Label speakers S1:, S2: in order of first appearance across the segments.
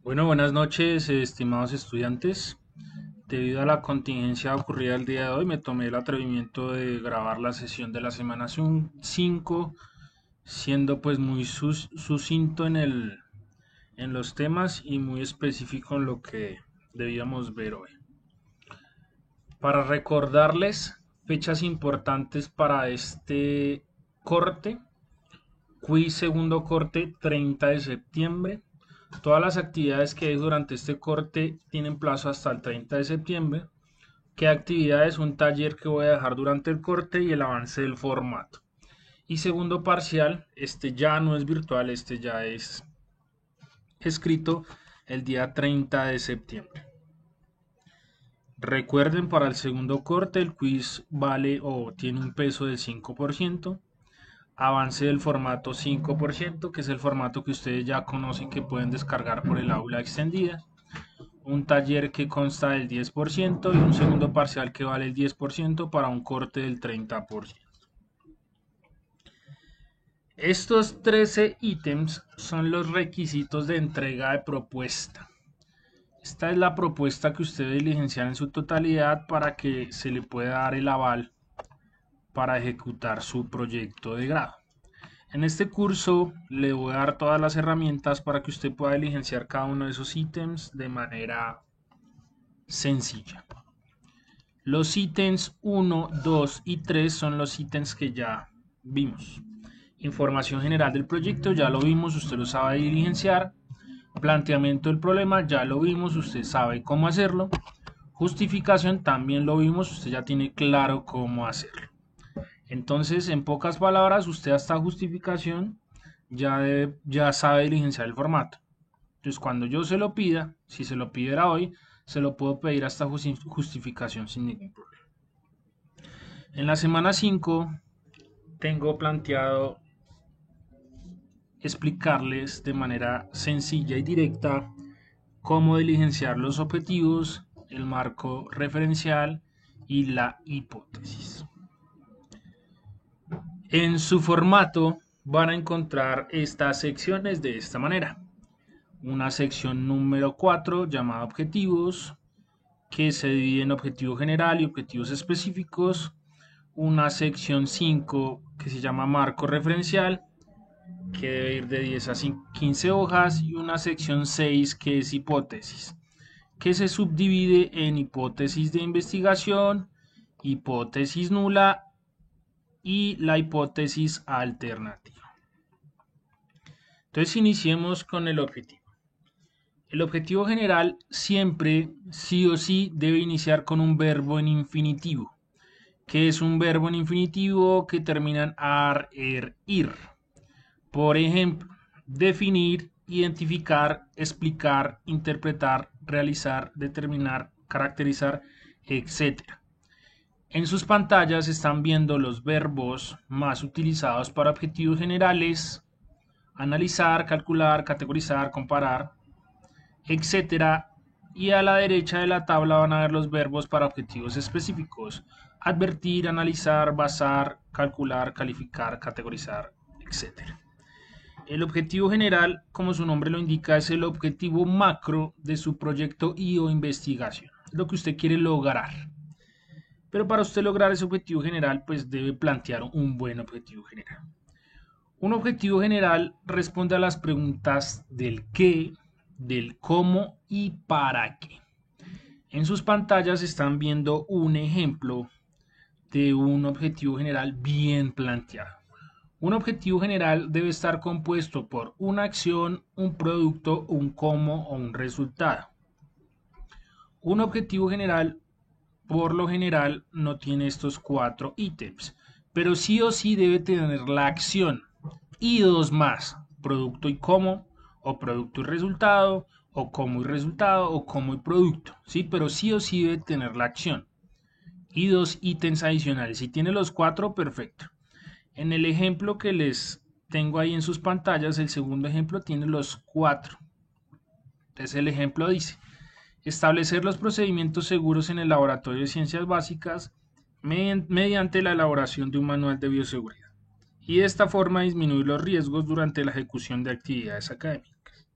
S1: Bueno, buenas noches, estimados estudiantes. Debido a la contingencia ocurrida el día de hoy, me tomé el atrevimiento de grabar la sesión de la semana 5, siendo pues muy sucinto en los temas y muy específico en lo que debíamos ver hoy. Para recordarles fechas importantes para este corte, quiz segundo corte 30 de septiembre. Todas las actividades que hay durante este corte tienen plazo hasta el 30 de septiembre. ¿Qué actividades? Un taller que voy a dejar durante el corte y el avance del formato. Y segundo parcial, este ya no es virtual, este ya es escrito el día 30 de septiembre. Recuerden, para el segundo corte el quiz vale o tiene un peso del 5%. Avance del formato 5%, que es el formato que ustedes ya conocen, que pueden descargar por el aula extendida. Un taller que consta del 10% y un segundo parcial que vale el 10% para un corte del 30%. Estos 13 ítems son los requisitos de entrega de propuesta. Esta es la propuesta que ustedes diligencian en su totalidad para que se le pueda dar el aval para ejecutar su proyecto de grado. En este curso le voy a dar todas las herramientas para que usted pueda diligenciar cada uno de esos ítems de manera sencilla. Los ítems 1, 2 y 3 son los ítems que ya vimos. Información general del proyecto, ya lo vimos, usted lo sabe diligenciar. Planteamiento del problema, ya lo vimos, usted sabe cómo hacerlo. Justificación, también lo vimos, usted ya tiene claro cómo hacerlo. Entonces, en pocas palabras, usted hasta justificación ya sabe diligenciar el formato. Entonces, cuando yo se lo pida, si se lo pidiera hoy, se lo puedo pedir hasta justificación sin ningún problema. En la semana 5 tengo planteado explicarles de manera sencilla y directa cómo diligenciar los objetivos, el marco referencial y la hipótesis. En su formato van a encontrar estas secciones de esta manera. Una sección número 4 llamada objetivos, que se divide en objetivo general y objetivos específicos. Una sección 5 que se llama marco referencial, que debe ir de 10 a 15 hojas, y una sección 6 que es hipótesis, que se subdivide en hipótesis de investigación, hipótesis nula y la hipótesis alternativa. Entonces iniciemos con el objetivo. El objetivo general siempre, sí o sí, debe iniciar con un verbo en infinitivo. ¿Qué es un verbo en infinitivo? Que termina en ar, er, ir. Por ejemplo, definir, identificar, explicar, interpretar, realizar, determinar, caracterizar, etc. En sus pantallas están viendo los verbos más utilizados para objetivos generales: analizar, calcular, categorizar, comparar, etcétera. Y a la derecha de la tabla van a ver los verbos para objetivos específicos: advertir, analizar, basar, calcular, calificar, categorizar, etcétera. El objetivo general, como su nombre lo indica, es el objetivo macro de su proyecto y o investigación, lo que usted quiere lograr. Pero para usted lograr ese objetivo general, pues debe plantear un buen objetivo general. Un objetivo general responde a las preguntas del qué, del cómo y para qué. En sus pantallas están viendo un ejemplo de un objetivo general bien planteado. Un objetivo general debe estar compuesto por una acción, un producto, un cómo o un resultado. Un objetivo general, por lo general, no tiene estos 4 ítems, pero sí o sí debe tener la acción y 2 más: producto y cómo, o producto y resultado, o cómo y resultado, o cómo y producto, ¿sí? Pero sí o sí debe tener la acción y 2 ítems adicionales. Si tiene los 4, perfecto. En el ejemplo que les tengo ahí en sus pantallas, el segundo ejemplo tiene los 4. Entonces el ejemplo dice: establecer los procedimientos seguros en el laboratorio de ciencias básicas mediante la elaboración de un manual de bioseguridad, y de esta forma disminuir los riesgos durante la ejecución de actividades académicas.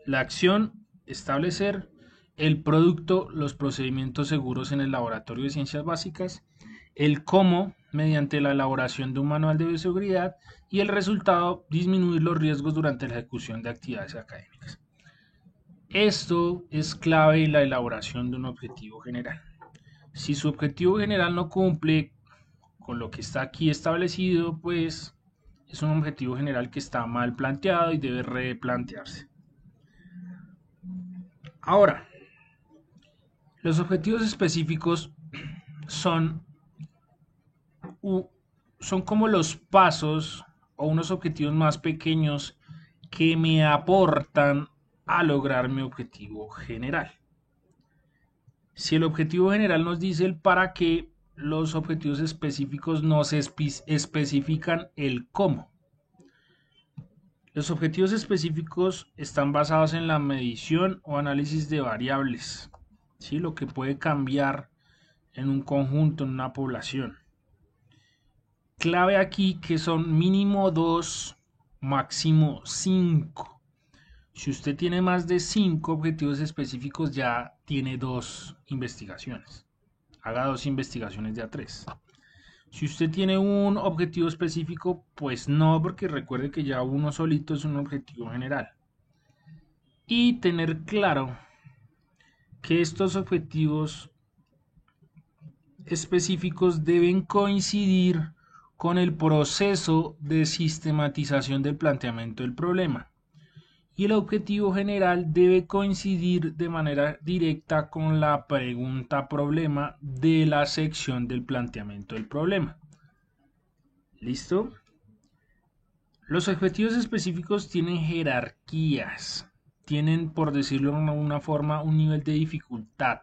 S1: La acción, establecer. El producto, los procedimientos seguros en el laboratorio de ciencias básicas. El cómo, mediante la elaboración de un manual de bioseguridad. Y el resultado, disminuir los riesgos durante la ejecución de actividades académicas. Esto es clave en la elaboración de un objetivo general. Si su objetivo general no cumple con lo que está aquí establecido, pues es un objetivo general que está mal planteado y debe replantearse. Ahora, los objetivos específicos son, son como los pasos o unos objetivos más pequeños que me aportan a lograr mi objetivo general. Si el objetivo general nos dice el para qué, los objetivos específicos nos especifican el cómo. Los objetivos específicos están basados en la medición o análisis de variables, ¿sí? Lo que puede cambiar en un conjunto, en una población. Clave aquí que son mínimo 2, máximo 5. Si usted tiene más de 5 objetivos específicos, ya tiene 2 investigaciones. Haga 2 investigaciones de a 3. Si usted tiene un objetivo específico, pues no, porque recuerde que ya uno solito es un objetivo general. Y tener claro que estos objetivos específicos deben coincidir con el proceso de sistematización del planteamiento del problema. Y el objetivo general debe coincidir de manera directa con la pregunta problema de la sección del planteamiento del problema. ¿Listo? Los objetivos específicos tienen jerarquías, tienen, por decirlo de una forma, un nivel de dificultad,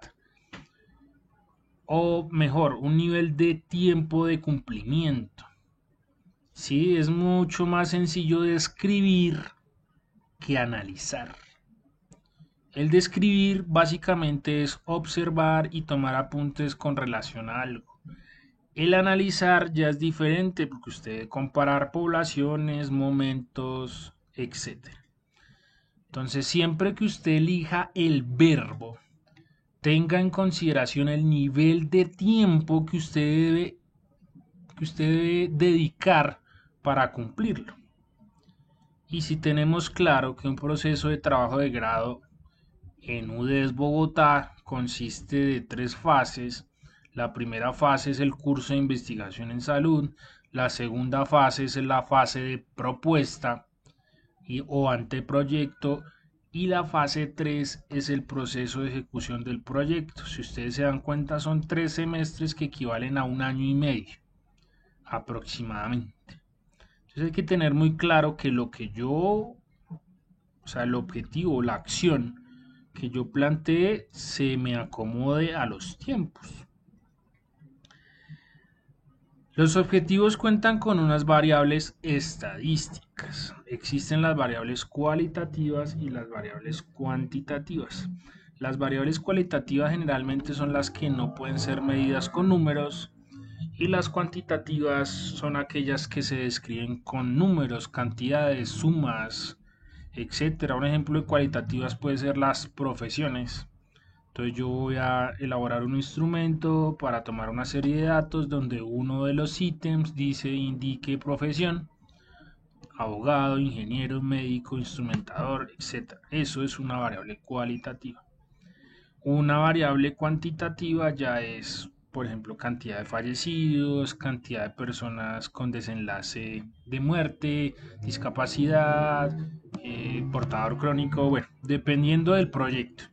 S1: o mejor, un nivel de tiempo de cumplimiento. Sí, es mucho más sencillo de escribir que analizar. El describir básicamente es observar y tomar apuntes con relación a algo. El analizar ya es diferente porque usted debe comparar poblaciones, momentos, etc. Entonces, siempre que usted elija el verbo, tenga en consideración el nivel de tiempo que usted debe dedicar para cumplirlo. Y si tenemos claro que un proceso de trabajo de grado en UDES Bogotá consiste de 3 fases. La primera fase es el curso de investigación en salud. La segunda fase es la fase de propuesta o anteproyecto. Y la fase 3 es el proceso de ejecución del proyecto. Si ustedes se dan cuenta, son 3 semestres que equivalen a 1 año y medio aproximadamente. Entonces hay que tener muy claro que el objetivo, la acción que yo planteé se me acomode a los tiempos. Los objetivos cuentan con unas variables estadísticas. Existen las variables cualitativas y las variables cuantitativas. Las variables cualitativas generalmente son las que no pueden ser medidas con números y las cuantitativas son aquellas que se describen con números, cantidades, sumas, etcétera. Un ejemplo de cualitativas puede ser las profesiones. Entonces yo voy a elaborar un instrumento para tomar una serie de datos donde uno de los ítems indique profesión, abogado, ingeniero, médico, instrumentador, etc. Eso es una variable cualitativa. Una variable cuantitativa ya es, por ejemplo, cantidad de fallecidos, cantidad de personas con desenlace de muerte, discapacidad, portador crónico, bueno, dependiendo del proyecto.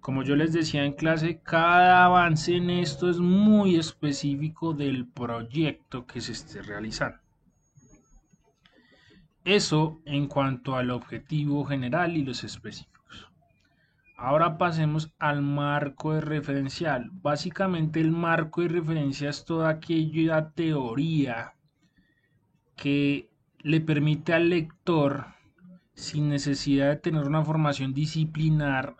S1: Como yo les decía en clase, cada avance en esto es muy específico del proyecto que se esté realizando. Eso en cuanto al objetivo general y los específicos. Ahora pasemos al marco de referencial. Básicamente el marco de referencia es toda aquella teoría que le permite al lector, sin necesidad de tener una formación disciplinar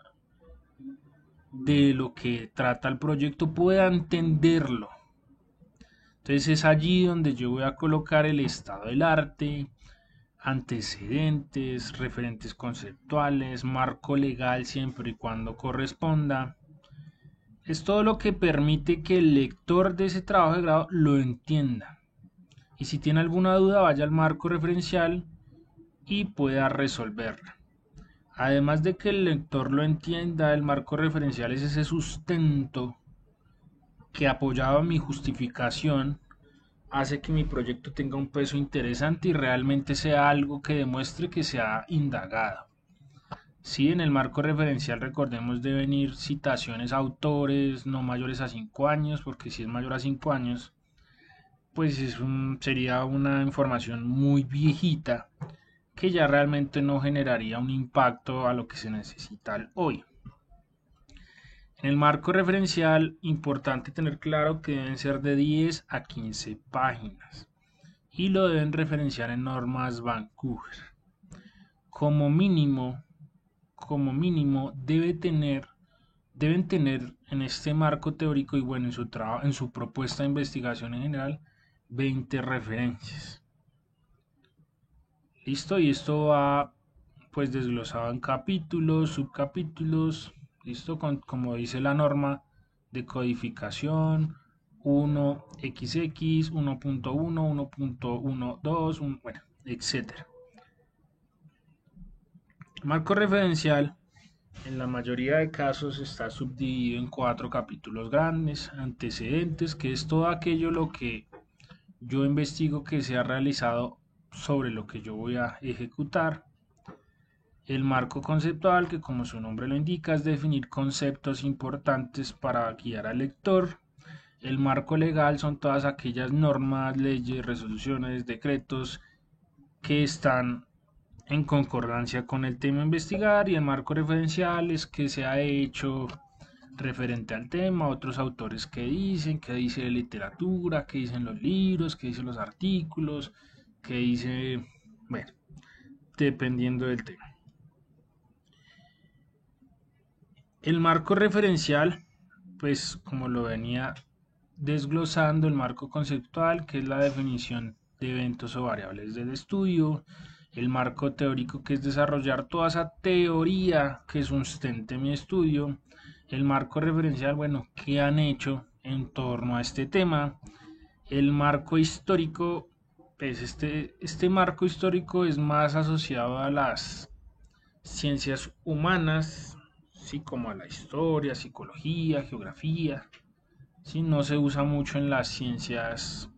S1: de lo que trata el proyecto, pueda entenderlo. Entonces es allí donde yo voy a colocar el estado del arte, antecedentes, referentes conceptuales, marco legal siempre y cuando corresponda. Es todo lo que permite que el lector de ese trabajo de grado lo entienda. Y si tiene alguna duda, vaya al marco referencial y pueda resolverla. Además de que el lector lo entienda, el marco referencial es ese sustento que, apoyado a mi justificación, hace que mi proyecto tenga un peso interesante y realmente sea algo que demuestre que se ha indagado. Sí, en el marco referencial, recordemos, deben ir citaciones a autores no mayores a 5 años, porque si es mayor a 5 años, pues sería una información muy viejita que ya realmente no generaría un impacto a lo que se necesita hoy. En el marco referencial, importante tener claro que deben ser de 10 a 15 páginas y lo deben referenciar en normas Vancouver. Como mínimo, deben tener en este marco teórico y bueno, en su propuesta de investigación en general, 20 referencias. Listo, y esto va pues desglosado en capítulos, subcapítulos, listo, como dice la norma de codificación, 1xx, 1.1, 1.12, bueno, etcétera. Marco referencial en la mayoría de casos está subdividido en 4 capítulos grandes: antecedentes, que es todo aquello lo que yo investigo que se ha realizado sobre lo que yo voy a ejecutar. El marco conceptual, que como su nombre lo indica, es definir conceptos importantes para guiar al lector. El marco legal son todas aquellas normas, leyes, resoluciones, decretos que están en concordancia con el tema a investigar, y el marco referencial es que se ha hecho referente al tema, otros autores que dicen, qué dice de literatura, qué dicen los libros, qué dicen los artículos, qué dice, bueno, dependiendo del tema. El marco referencial, pues como lo venía desglosando, el marco conceptual, que es la definición de eventos o variables del estudio; el marco teórico, que es desarrollar toda esa teoría que sustente mi estudio; el marco referencial, bueno, qué han hecho en torno a este tema; el marco histórico, pues este marco histórico es más asociado a las ciencias humanas, sí, como a la historia, psicología, geografía, sí, no se usa mucho en las ciencias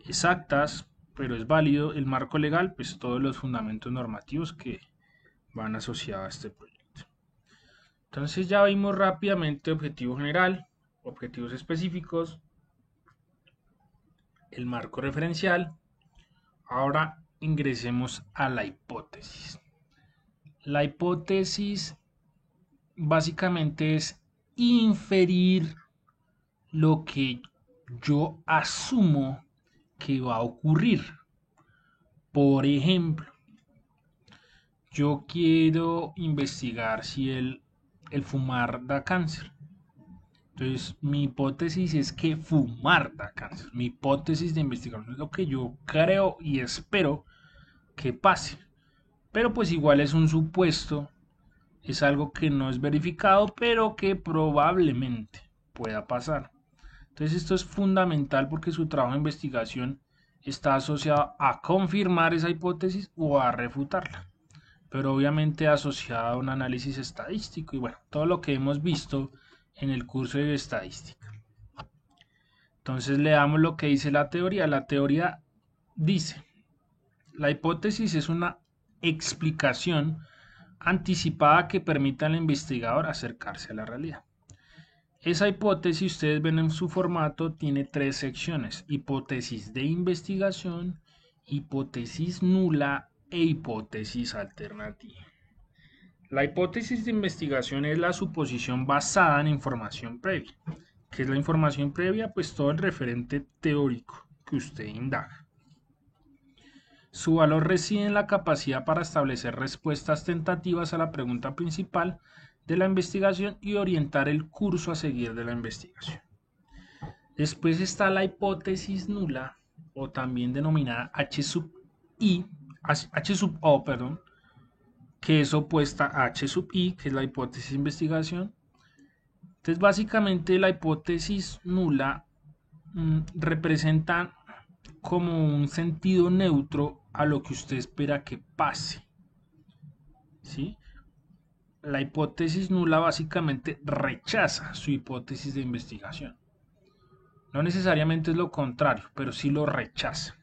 S1: exactas, pero es válido. El marco legal, pues todos los fundamentos normativos que van asociados a este proyecto. Entonces ya vimos rápidamente objetivo general, objetivos específicos, el marco referencial. Ahora ingresemos a la hipótesis. La hipótesis básicamente es inferir lo que yo asumo que va a ocurrir. Por ejemplo, yo quiero investigar si el fumar da cáncer. Entonces, mi hipótesis es que fumar da cáncer. Mi hipótesis de investigación es lo que yo creo y espero que pase. Pero pues igual es un supuesto, es algo que no es verificado, pero que probablemente pueda pasar. Entonces esto es fundamental porque su trabajo de investigación está asociado a confirmar esa hipótesis o a refutarla, pero obviamente asociado a un análisis estadístico y bueno, todo lo que hemos visto en el curso de estadística. Entonces leamos lo que dice la teoría. La teoría dice: la hipótesis es una explicación anticipada que permita al investigador acercarse a la realidad. Esa hipótesis, ustedes ven en su formato, tiene 3 secciones: hipótesis de investigación, hipótesis nula e hipótesis alternativa. La hipótesis de investigación es la suposición basada en información previa. ¿Qué es la información previa? Pues todo el referente teórico que usted indaga. Su valor reside en la capacidad para establecer respuestas tentativas a la pregunta principal de la investigación y orientar el curso a seguir de la investigación. Después está la hipótesis nula, o también denominada H sub I, H sub O, perdón, que es opuesta a H sub I, que es la hipótesis de investigación. Entonces, básicamente la hipótesis nula representa como un sentido neutro a lo que usted espera que pase, ¿sí? La hipótesis nula básicamente rechaza su hipótesis de investigación. No necesariamente es lo contrario, pero sí lo rechaza.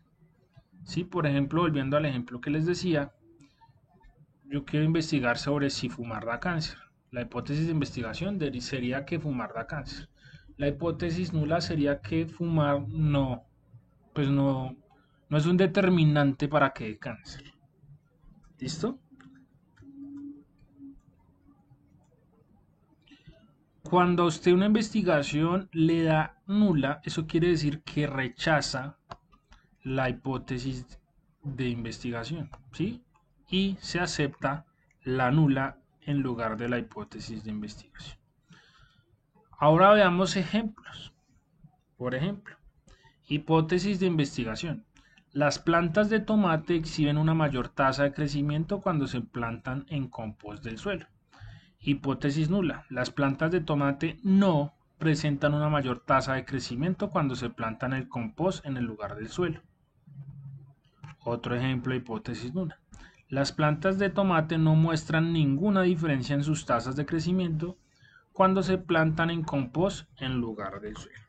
S1: ¿Sí? Por ejemplo, volviendo al ejemplo que les decía, yo quiero investigar sobre si fumar da cáncer. La hipótesis de investigación sería que fumar da cáncer. La hipótesis nula sería que fumar no, pues no es un determinante para que dé cáncer. ¿Listo? Cuando a usted una investigación le da nula, eso quiere decir que rechaza la hipótesis de investigación, ¿sí? Y se acepta la nula en lugar de la hipótesis de investigación. Ahora veamos ejemplos. Por ejemplo, hipótesis de investigación. Las plantas de tomate exhiben una mayor tasa de crecimiento cuando se plantan en compost del suelo. Hipótesis nula. Las plantas de tomate no presentan una mayor tasa de crecimiento cuando se plantan el compost en el lugar del suelo. Otro ejemplo de hipótesis nula. Las plantas de tomate no muestran ninguna diferencia en sus tasas de crecimiento cuando se plantan en compost en lugar del suelo.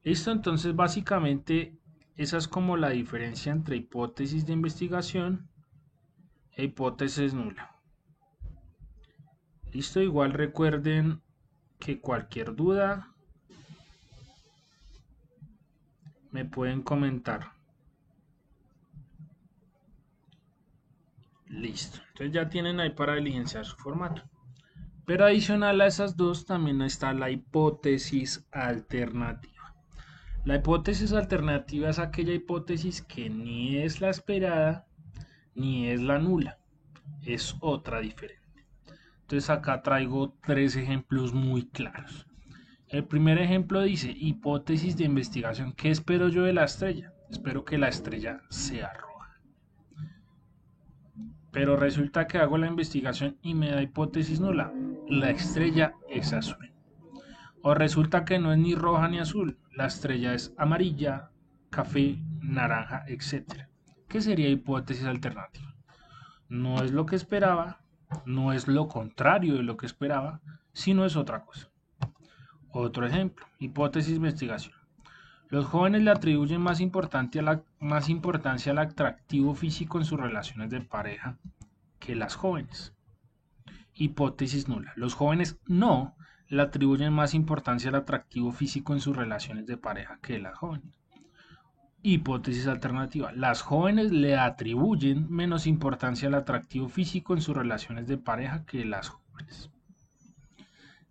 S1: Listo, entonces básicamente esa es como la diferencia entre hipótesis de investigación e hipótesis nula. Listo, igual recuerden que cualquier duda me pueden comentar. Listo, entonces ya tienen ahí para diligenciar su formato. Pero adicional a esas dos también está la hipótesis alternativa. La hipótesis alternativa es aquella hipótesis que ni es la esperada ni es la nula, es otra diferente. Entonces acá traigo 3 ejemplos muy claros. El primer ejemplo dice, hipótesis de investigación. ¿Qué espero yo de la estrella? Espero que la estrella sea roja. Pero resulta que hago la investigación y me da hipótesis nula. La estrella es azul. O resulta que no es ni roja ni azul. La estrella es amarilla, café, naranja, etc. ¿Qué sería hipótesis alternativa? No es lo que esperaba, no es lo contrario de lo que esperaba, sino es otra cosa. Otro ejemplo, hipótesis de investigación. Los jóvenes le atribuyen más importancia al atractivo físico en sus relaciones de pareja que las jóvenes. Hipótesis nula. Los jóvenes no le atribuyen más importancia al atractivo físico en sus relaciones de pareja que las jóvenes. Hipótesis alternativa. Las jóvenes le atribuyen menos importancia al atractivo físico en sus relaciones de pareja que las jóvenes.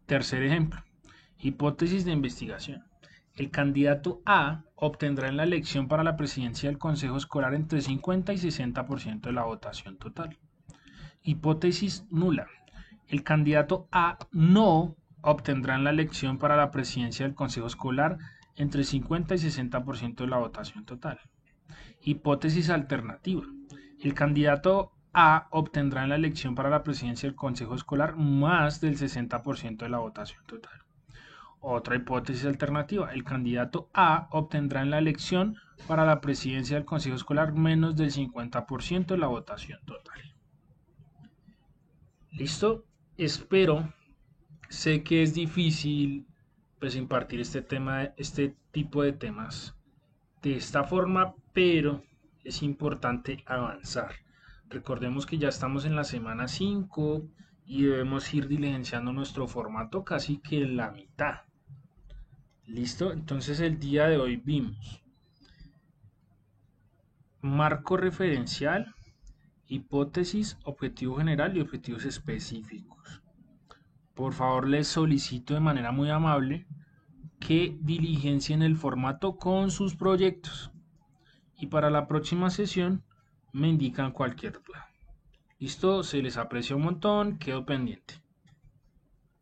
S1: Tercer ejemplo. Hipótesis de investigación. El candidato A obtendrá en la elección para la presidencia del Consejo Escolar entre 50 y 60% de la votación total. Hipótesis nula. El candidato A no obtendrá en la elección para la presidencia del Consejo Escolar entre 50 y 60% de la votación total. Hipótesis alternativa. El candidato A obtendrá en la elección para la presidencia del Consejo Escolar más del 60% de la votación total. Otra hipótesis alternativa. El candidato A obtendrá en la elección para la presidencia del Consejo Escolar menos del 50% de la votación total. ¿Listo? Espero. Sé que es difícil pues impartir este tipo de temas de esta forma, pero es importante avanzar. Recordemos que ya estamos en la semana 5 y debemos ir diligenciando nuestro formato casi que en la mitad. ¿Listo? Entonces el día de hoy vimos marco referencial, hipótesis, objetivo general y objetivos específicos. Por favor, les solicito de manera muy amable que diligencien el formato con sus proyectos. Y para la próxima sesión me indican cualquier duda. Listo, se les aprecia un montón, quedo pendiente.